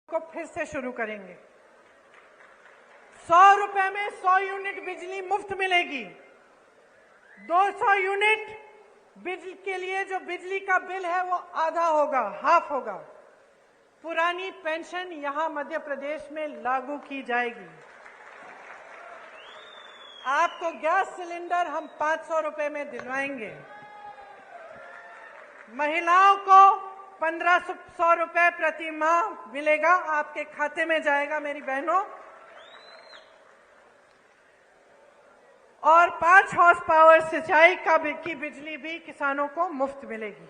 को फिर से शुरू करेंगे। 100 रुपए में 100 यूनिट बिजली मुफ्त मिलेगी। 200 यूनिट बिजली के लिए जो बिजली का बिल है वो आधा होगा, हाफ होगा। पुरानी पेंशन यहां मध्य प्रदेश में लागू की जाएगी। आपको गैस सिलेंडर हम 500 रुपए में दिलवाएंगे। महिलाओं को 1500 रुपए प्रति माह मिलेगा, आपके खाते में जाएगा मेरी बहनों। और 5 हॉर्स पावर सिंचाई की बिजली भी किसानों को मुफ्त मिलेगी।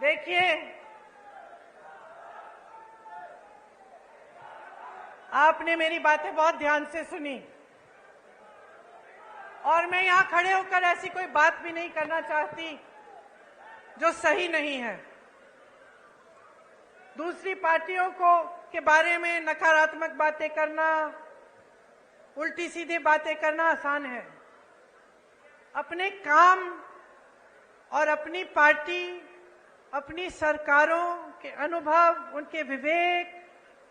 देखिए, आपने मेरी बातें बहुत ध्यान से सुनी और मैं यहां खड़े होकर ऐसी कोई बात भी नहीं करना चाहती जो सही नहीं है। दूसरी पार्टियों के बारे में नकारात्मक बातें करना, उल्टी सीधी बातें करना आसान है। अपने काम और अपनी पार्टी, अपनी सरकारों के अनुभव, उनके विवेक,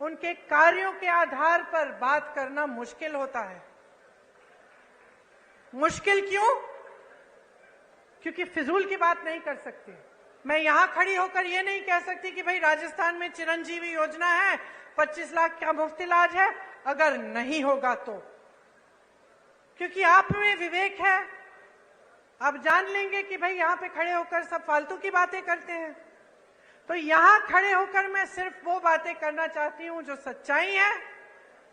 उनके कार्यों के आधार पर बात करना मुश्किल होता है। मुश्किल क्यों? क्योंकि फिजूल की बात नहीं कर सकते। मैं यहां खड़ी होकर ये नहीं कह सकती कि भाई राजस्थान में चिरंजीवी योजना है, 25 लाख का मुफ्त इलाज है, अगर नहीं होगा तो। क्योंकि आप में विवेक है, आप जान लेंगे कि भाई यहां पे खड़े होकर सब फालतू की बातें करते हैं। तो यहां खड़े होकर मैं सिर्फ वो बातें करना चाहती हूं जो सच्चाई है,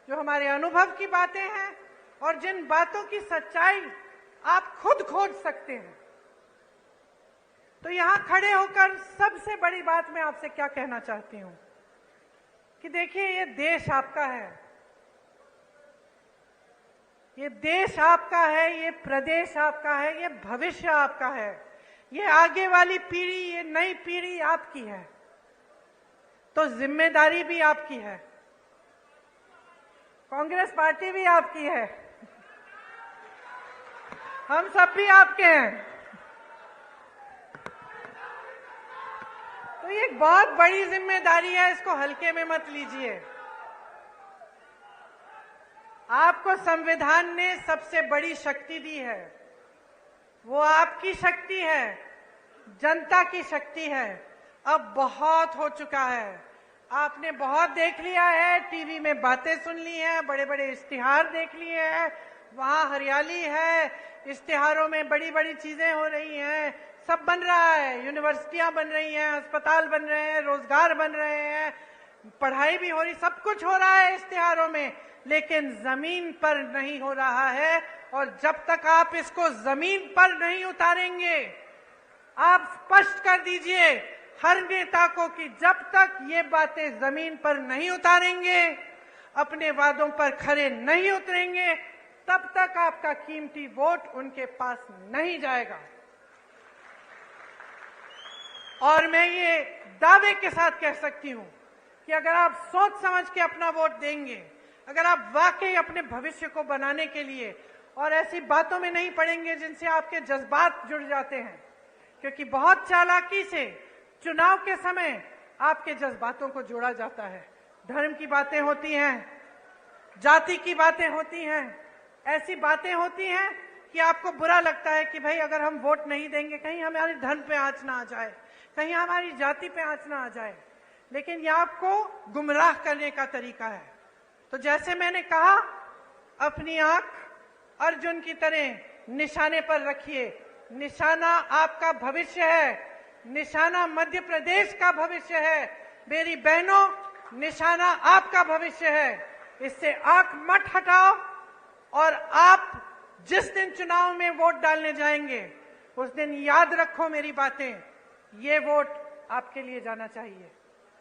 जो हमारे अनुभव की बातें हैं और जिन बातों की सच्चाई आप खुद खोज सकते हैं। तो यहां खड़े होकर सबसे बड़ी बात मैं आपसे क्या कहना चाहती हूं कि देखिए, ये देश आपका है, ये देश आपका है, ये प्रदेश आपका है, ये भविष्य आपका है, ये आगे वाली पीढ़ी, ये नई पीढ़ी आपकी है। तो जिम्मेदारी भी आपकी है, कांग्रेस पार्टी भी आपकी है, हम सब भी आपके हैं। तो ये एक बहुत बड़ी जिम्मेदारी है, इसको हल्के में मत लीजिए। आपको संविधान ने सबसे बड़ी शक्ति दी है, वो आपकी शक्ति है, जनता की शक्ति है। अब बहुत हो चुका है, आपने बहुत देख लिया है, टीवी में बातें सुन ली हैं, बड़े बड़े इश्तिहार देख लिए हैं, वहां हरियाली है, इश्तिहारों में बड़ी बड़ी चीजें हो रही हैं, सब बन रहा है, यूनिवर्सिटियां बन रही हैं, अस्पताल बन रहे हैं, रोजगार बन रहे हैं, पढ़ाई भी हो रही, सब कुछ हो रहा है इश्तिहारों में, लेकिन जमीन पर नहीं हो रहा है। और जब तक आप इसको जमीन पर नहीं उतारेंगे, आप स्पष्ट कर दीजिए हर नेता को कि जब तक ये बातें जमीन पर नहीं उतारेंगे, अपने वादों पर खरे नहीं उतरेंगे, तब तक आपका कीमती वोट उनके पास नहीं जाएगा। और मैं ये दावे के साथ कह सकती हूं कि अगर आप सोच समझ के अपना वोट देंगे, अगर आप वाकई अपने भविष्य को बनाने के लिए और ऐसी बातों में नहीं पड़ेंगे जिनसे आपके जज्बात जुड़ जाते हैं, क्योंकि बहुत चालाकी से चुनाव के समय आपके जज्बातों को जोड़ा जाता है। धर्म की बातें होती हैं, जाति की बातें होती हैं, ऐसी बातें होती हैं कि आपको बुरा लगता है कि भाई अगर हम वोट नहीं देंगे कहीं हमारे धर्म पे आंच ना आ जाए, कहीं हमारी जाति पे आंच ना आ जाए। लेकिन यह आपको गुमराह करने का तरीका है। तो जैसे मैंने कहा, अपनी आंख अर्जुन की तरह निशाने पर रखिए। निशाना आपका भविष्य है, निशाना मध्य प्रदेश का भविष्य है। मेरी बहनों, निशाना आपका भविष्य है, इससे आंख मत हटाओ। और आप जिस दिन चुनाव में वोट डालने जाएंगे, उस दिन याद रखो मेरी बातें, ये वोट आपके लिए जाना चाहिए,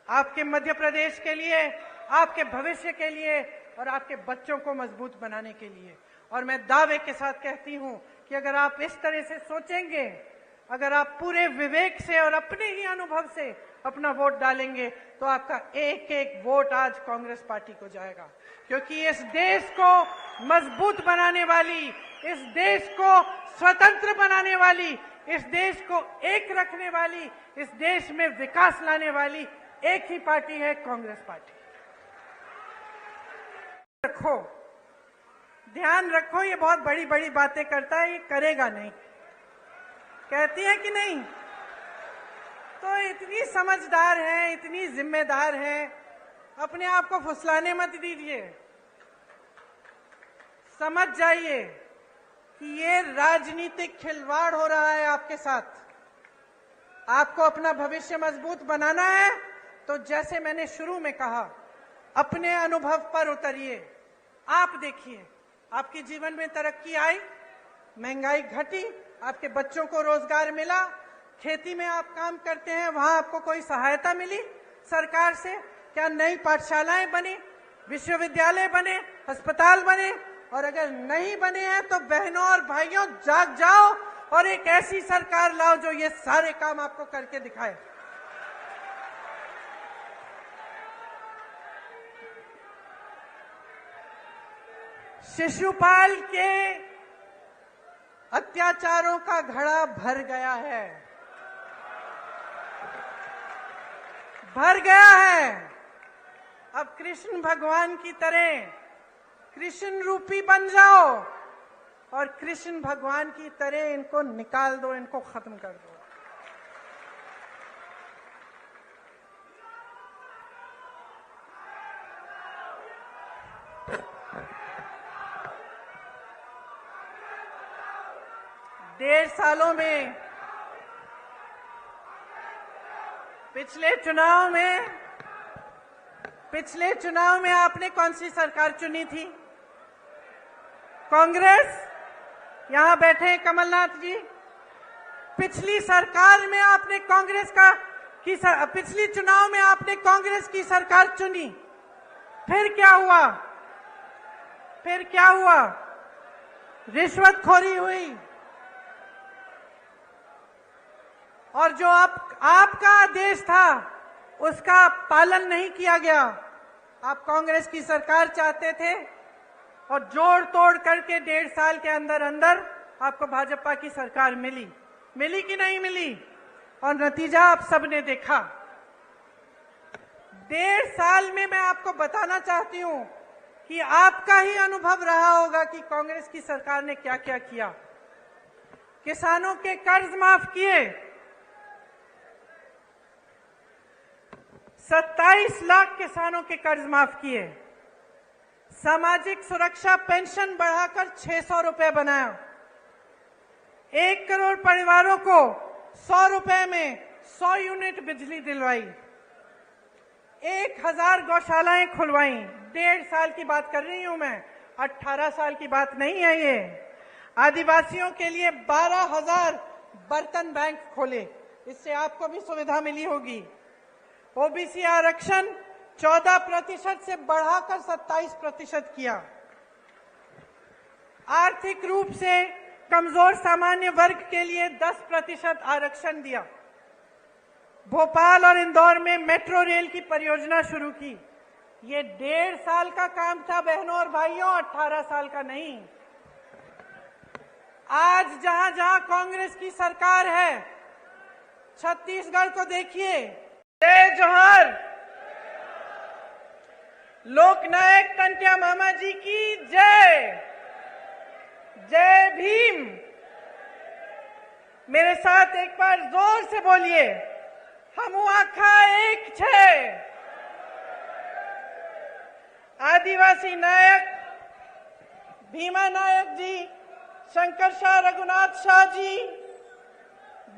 आपके मध्य प्रदेश के लिए, आपके भविष्य के लिए और आपके बच्चों को मजबूत बनाने के लिए। और मैं दावे के साथ कहती हूं कि अगर आप इस तरह से सोचेंगे, अगर आप पूरे विवेक से और अपने ही अनुभव से अपना वोट डालेंगे, तो आपका एक एक वोट आज कांग्रेस पार्टी को जाएगा। क्योंकि इस देश को मजबूत बनाने वाली, इस देश को स्वतंत्र बनाने वाली इस देश को एक रखने वाली, इस देश में विकास लाने वाली एक ही पार्टी है, कांग्रेस पार्टी। रखो, ध्यान रखो, ये बहुत बड़ी बड़ी बातें करता है, ये करेगा नहीं, कहती है कि नहीं? तो इतनी समझदार है, इतनी जिम्मेदार है, अपने आप को फुसलाने मत दीजिए। समझ जाइए कि ये राजनीतिक खिलवाड़ हो रहा है आपके साथ। आपको अपना भविष्य मजबूत बनाना है तो जैसे मैंने शुरू में कहा, अपने अनुभव पर उतरिए। आप देखिए, आपके जीवन में तरक्की आई, महंगाई घटी, आपके बच्चों को रोजगार मिला, खेती में आप काम करते हैं, वहां आपको कोई सहायता मिली सरकार से? क्या नई पाठशालाएं बनी, विश्वविद्यालय बने, अस्पताल बने? और अगर नहीं बने हैं तो बहनों और भाइयों, जाग जाओ और एक ऐसी सरकार लाओ जो ये सारे काम आपको करके दिखाए। शिशुपाल के अत्याचारों का घड़ा भर गया है, भर गया है। अब कृष्ण भगवान की तरह कृष्ण रूपी बन जाओ और कृष्ण भगवान की तरह इनको निकाल दो, इनको खत्म कर दो। डेढ़ सालों में, पिछले चुनाव में आपने कौन सी सरकार चुनी थी? कांग्रेस। यहां बैठे हैं कमलनाथ जी। पिछली सरकार में आपने पिछली चुनाव में आपने कांग्रेस की सरकार चुनी। फिर क्या हुआ? रिश्वतखोरी हुई और जो आपका आदेश था उसका पालन नहीं किया गया। आप कांग्रेस की सरकार चाहते थे और जोड़ तोड़ करके 1.5 साल के अंदर आपको भाजपा की सरकार मिली कि नहीं मिली? और नतीजा आप सबने देखा। 1.5 साल में मैं आपको बताना चाहती हूं कि आपका ही अनुभव रहा होगा कि कांग्रेस की सरकार ने क्या क्या किया। किसानों के कर्ज माफ किए, 27 लाख किसानों के कर्ज माफ किए, सामाजिक सुरक्षा पेंशन बढ़ाकर 600 रुपए बनाया, 1 करोड़ परिवारों को 100 रुपए में 100 यूनिट बिजली दिलवाई, 1000 गौशालाएं खुलवाई। 1.5 साल की बात कर रही हूं मैं, 18 साल की बात नहीं है ये। आदिवासियों के लिए 12,000 बर्तन बैंक खोले, इससे आपको भी सुविधा मिली होगी। ओबीसी आरक्षण 14% से बढ़ाकर 27% किया। आर्थिक रूप से कमजोर सामान्य वर्ग के लिए 10% आरक्षण दिया। भोपाल और इंदौर में मेट्रो रेल की परियोजना शुरू की। ये 1.5 साल का काम था बहनों और भाइयों, 18 साल का नहीं। आज जहां जहां कांग्रेस की सरकार है, छत्तीसगढ़ को देखिए। जय जोहार। लोकनायक टंट्या मामा जी की जय। जय भीम। मेरे साथ एक बार जोर से बोलिए, हमू आखा एक छे। आदिवासी नायक भीमा नायक जी, शंकर शाह रघुनाथ शाह जी,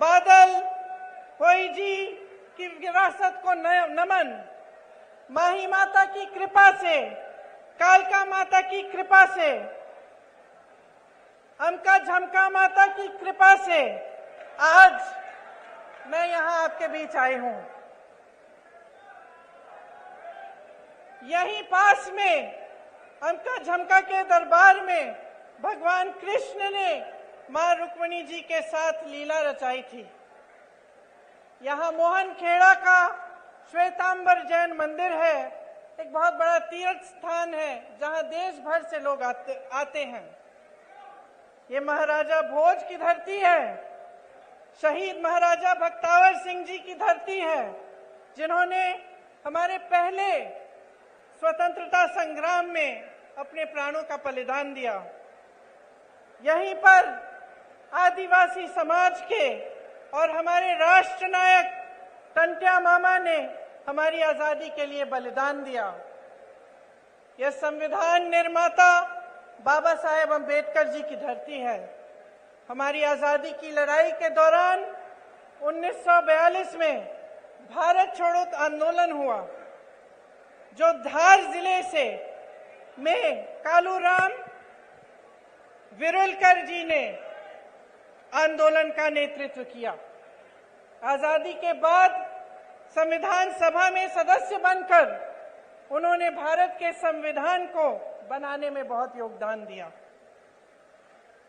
बादल होई जी की विरासत को नमन। माही माता की कृपा से, कालका माता की कृपा से, अमका झमका माता की कृपा से आज मैं यहां आपके बीच आई हूं। यहीं पास में अमका झमका के दरबार में भगवान कृष्ण ने मां रुक्मिणी जी के साथ लीला रचाई थी। यहां मोहन खेड़ा का श्वेतांबर जैन मंदिर है, एक बहुत बड़ा तीर्थ स्थान है जहां देश भर से लोग आते हैं। ये महाराजा भोज की धरती है। शहीद महाराजा बख्तावर सिंह जी की धरती है, जिन्होंने हमारे पहले स्वतंत्रता संग्राम में अपने प्राणों का बलिदान दिया। यहीं पर आदिवासी समाज के और हमारे राष्ट्र नायक टंट्या मामा ने हमारी आजादी के लिए बलिदान दिया। यह संविधान निर्माता बाबा साहेब अम्बेडकर जी की धरती है। हमारी आजादी की लड़ाई के दौरान 1942 में भारत छोड़ो आंदोलन हुआ, जो धार जिले से में कालूराम विरुलकर जी ने आंदोलन का नेतृत्व किया। आजादी के बाद संविधान सभा में सदस्य बनकर उन्होंने भारत के संविधान को बनाने में बहुत योगदान दिया।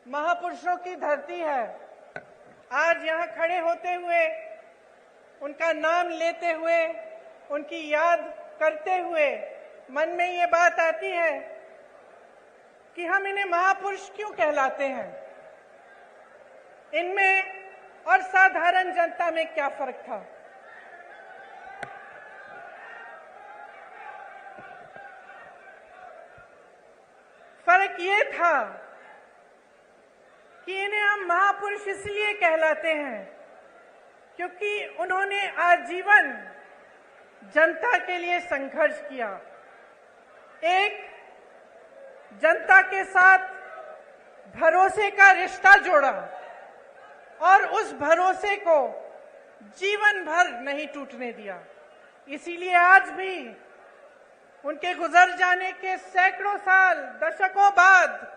महापुरुषों की धरती है। आज यहाँ खड़े होते हुए, उनका नाम लेते हुए, उनकी याद करते हुए मन में ये बात आती है कि हम इन्हें महापुरुष क्यों कहलाते हैं। इनमें और साधारण जनता में क्या फर्क था? फर्क ये था कि इन्हें हम महापुरुष इसलिए कहलाते हैं क्योंकि उन्होंने आजीवन जनता के लिए संघर्ष किया। एक जनता के साथ भरोसे का रिश्ता जोड़ा और उस भरोसे को जीवन भर नहीं टूटने दिया। इसीलिए आज भी उनके गुजर जाने के सैकड़ों साल, दशकों बाद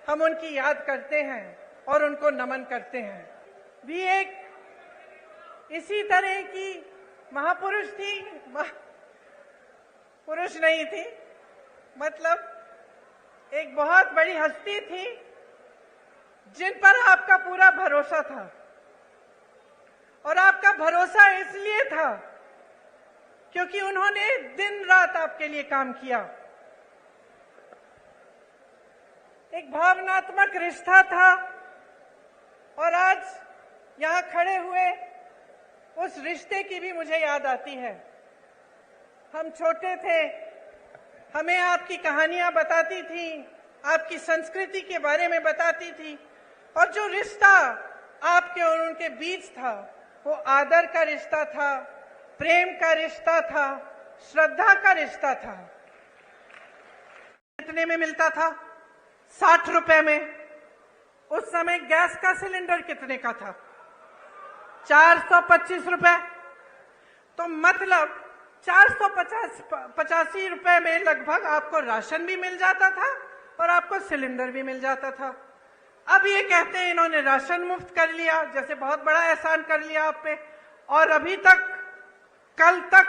हम उनकी याद करते हैं और उनको नमन करते हैं। भी एक इसी तरह की महापुरुष थी, पुरुष नहीं थी, मतलब एक बहुत बड़ी हस्ती थी जिन पर आपका पूरा भरोसा था। और आपका भरोसा इसलिए था क्योंकि उन्होंने दिन रात आपके लिए काम किया। एक भावनात्मक रिश्ता था और आज यहां खड़े हुए उस रिश्ते की भी मुझे याद आती है। हम छोटे थे, हमें आपकी कहानियां बताती थी, आपकी संस्कृति के बारे में बताती थी, और जो रिश्ता आपके और उनके बीच था वो आदर का रिश्ता था, प्रेम का रिश्ता था, श्रद्धा का रिश्ता था। कितने में मिलता था? 60 रुपए में। उस समय गैस का सिलेंडर कितने का था? 425 रुपए। तो मतलब 485 रुपए में लगभग आपको राशन भी मिल जाता था और आपको सिलेंडर भी मिल जाता था। अब ये कहते हैं इन्होंने राशन मुफ्त कर लिया, जैसे बहुत बड़ा एहसान कर लिया आप पे। और अभी तक, कल तक,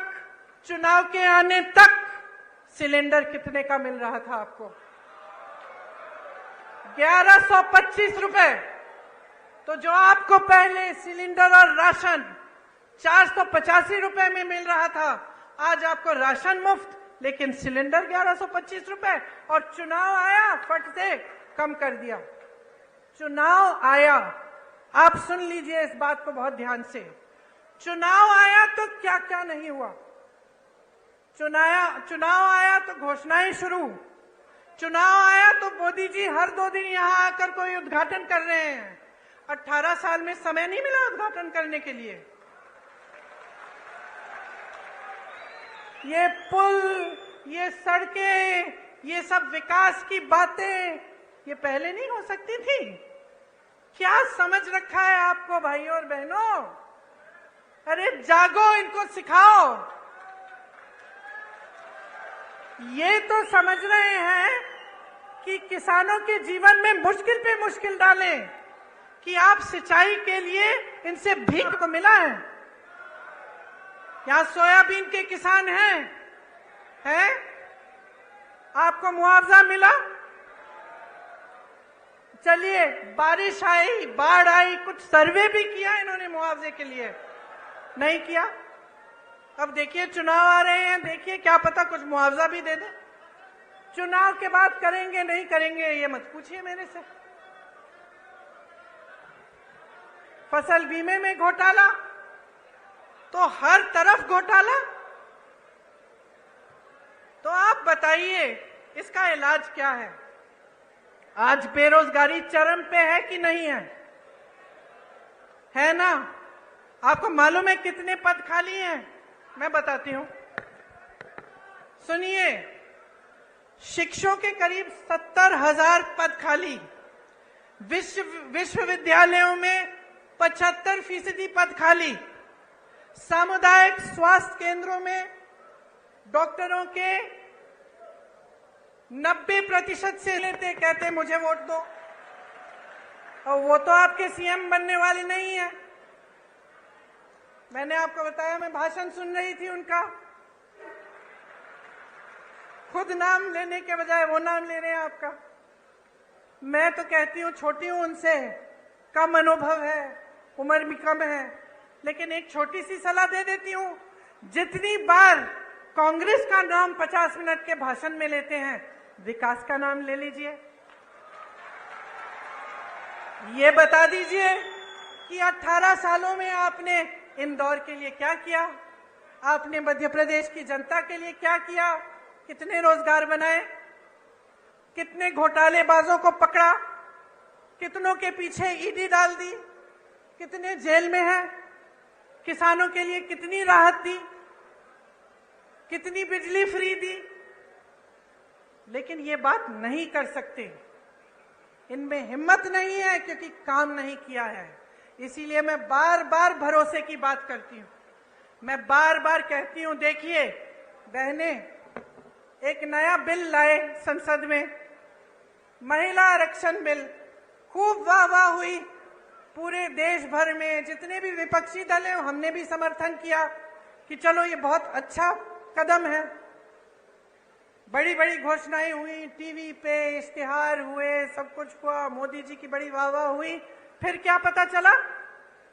चुनाव के आने तक सिलेंडर कितने का मिल रहा था आपको? 1125 रुपए। तो जो आपको पहले सिलेंडर और राशन 485 रुपए में मिल रहा था, आज आपको राशन मुफ्त लेकिन सिलेंडर 1125 रुपए। और चुनाव आया, फट से कम कर दिया। चुनाव आया, आप सुन लीजिए इस बात को बहुत ध्यान से। चुनाव आया तो क्या क्या नहीं हुआ। चुनाव आया तो घोषणाएं शुरू। चुनाव आया तो मोदी जी हर 2 दिन यहां आकर कोई उद्घाटन कर रहे हैं। 18 साल में समय नहीं मिला उद्घाटन करने के लिए। ये पुल, ये सड़कें, ये सब विकास की बातें ये पहले नहीं हो सकती थी? क्या समझ रखा है आपको भाइयों और बहनों? अरे जागो, इनको सिखाओ। ये तो समझ रहे हैं कि किसानों के जीवन में मुश्किल पे मुश्किल डालें कि आप सिंचाई के लिए इनसे भीख को मिला है। यहां सोयाबीन के किसान हैं? आपको मुआवजा मिला? चलिए, बारिश आई, बाढ़ आई, कुछ सर्वे भी किया इन्होंने मुआवजे के लिए? नहीं किया। अब देखिए चुनाव आ रहे हैं, देखिए क्या पता कुछ मुआवजा भी दे दे। चुनाव के बाद करेंगे नहीं करेंगे ये मत पूछिए मेरे से। फसल बीमे में घोटाला, तो हर तरफ घोटाला। तो आप बताइए इसका इलाज क्या है? आज बेरोजगारी चरम पे है कि नहीं है? है ना? आपको मालूम है कितने पद खाली हैं? मैं बताती हूं, सुनिए। शिक्षकों के करीब 70,000 पद खाली, विश्वविद्यालयों में 75% पद खाली, सामुदायिक स्वास्थ्य केंद्रों में डॉक्टरों के 90% से लेते, कहते मुझे वोट दो, और वो तो आपके सीएम बनने वाले नहीं है। मैंने आपको बताया, मैं भाषण सुन रही थी उनका, खुद नाम लेने के बजाय वो नाम ले रहे हैं आपका। मैं तो कहती हूँ छोटी हूं उनसे, कम अनुभव है, उम्र भी कम है, लेकिन एक छोटी सी सलाह दे देती हूँ। जितनी बार कांग्रेस का नाम 50 मिनट के भाषण में लेते हैं, विकास का नाम ले लीजिए। ये बता दीजिए कि 18 सालों में आपने इंदौर के लिए क्या किया, आपने मध्य प्रदेश की जनता के लिए क्या किया, कितने रोजगार बनाए, कितने घोटालेबाजों को पकड़ा, कितनों के पीछे ईडी डाल दी, कितने जेल में हैं, किसानों के लिए कितनी राहत दी, कितनी बिजली फ्री दी। लेकिन ये बात नहीं कर सकते, इनमें हिम्मत नहीं है, क्योंकि काम नहीं किया है। इसीलिए मैं बार बार भरोसे की बात करती हूं। मैं बार बार कहती हूं, देखिए बहने, एक नया बिल लाए संसद में, महिला आरक्षण बिल, खूब वाह वाह हुई पूरे देश भर में। जितने भी विपक्षी दल हैं हमने भी समर्थन किया कि चलो ये बहुत अच्छा कदम है। बड़ी बड़ी घोषणाएं हुई, टीवी पे इश्तिहार हुए, सब कुछ हुआ, मोदी जी की बड़ी वाह वाह हुई। फिर क्या पता चला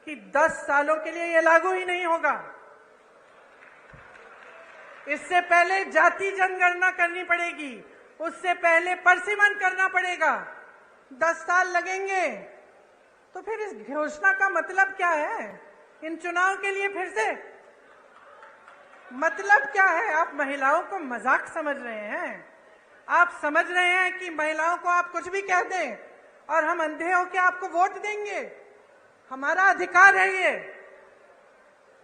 कि 10 सालों के लिए ये लागू ही नहीं होगा। इससे पहले जाति जनगणना करनी पड़ेगी, उससे पहले परसिमन करना पड़ेगा, 10 साल लगेंगे। तो फिर इस घोषणा का मतलब क्या है? इन चुनाव के लिए फिर से मतलब क्या है? आप महिलाओं को मजाक समझ रहे हैं? आप समझ रहे हैं कि महिलाओं को आप कुछ भी कह दें और हम अंधे होकर आपको वोट देंगे? हमारा अधिकार है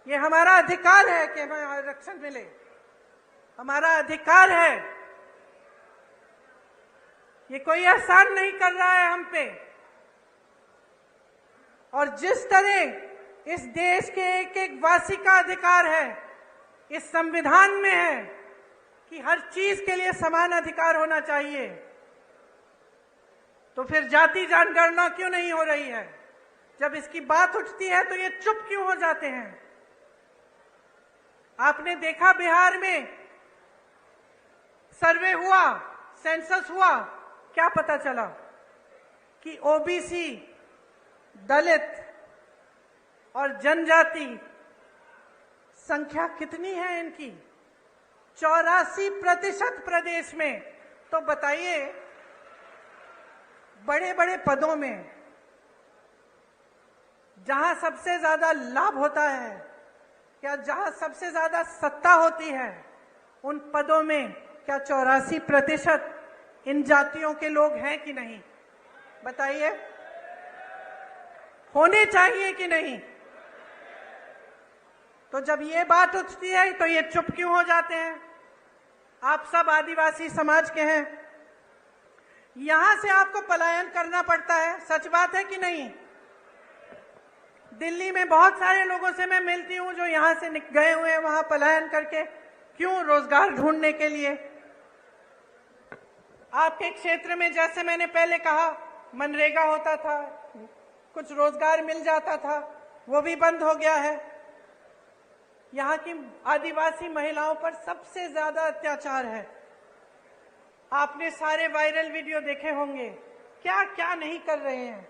ये हमारा अधिकार है कि हमें आरक्षण मिले, हमारा अधिकार है। ये कोई एहसान नहीं कर रहा है हम पे। और जिस तरह इस देश के एक एक वासी का अधिकार है, इस संविधान में है कि हर चीज के लिए समान अधिकार होना चाहिए, तो फिर जाति जनगणना क्यों नहीं हो रही है? जब इसकी बात उठती है तो ये चुप क्यों हो जाते हैं? आपने देखा बिहार में सर्वे हुआ, सेंसस हुआ, क्या पता चला कि ओबीसी, दलित और जनजाति संख्या कितनी है इनकी? 84% प्रदेश में। तो बताइए, बड़े बड़े पदों में जहां सबसे ज्यादा लाभ होता है या जहां सबसे ज्यादा सत्ता होती है, उन पदों में क्या 84% इन जातियों के लोग हैं कि नहीं? बताइए, होने चाहिए कि नहीं? तो जब ये बात उठती है तो ये चुप क्यों हो जाते हैं? आप सब आदिवासी समाज के हैं, यहां से आपको पलायन करना पड़ता है, सच बात है कि नहीं? दिल्ली में बहुत सारे लोगों से मैं मिलती हूं जो यहां से गए हुए हैं वहां पलायन करके, क्यों? रोजगार ढूंढने के लिए। आपके क्षेत्र में जैसे मैंने पहले कहा, मनरेगा होता था, कुछ रोजगार मिल जाता था, वो भी बंद हो गया है। यहाँ की आदिवासी महिलाओं पर सबसे ज्यादा अत्याचार है। आपने सारे वायरल वीडियो देखे होंगे, क्या क्या नहीं कर रहे हैं।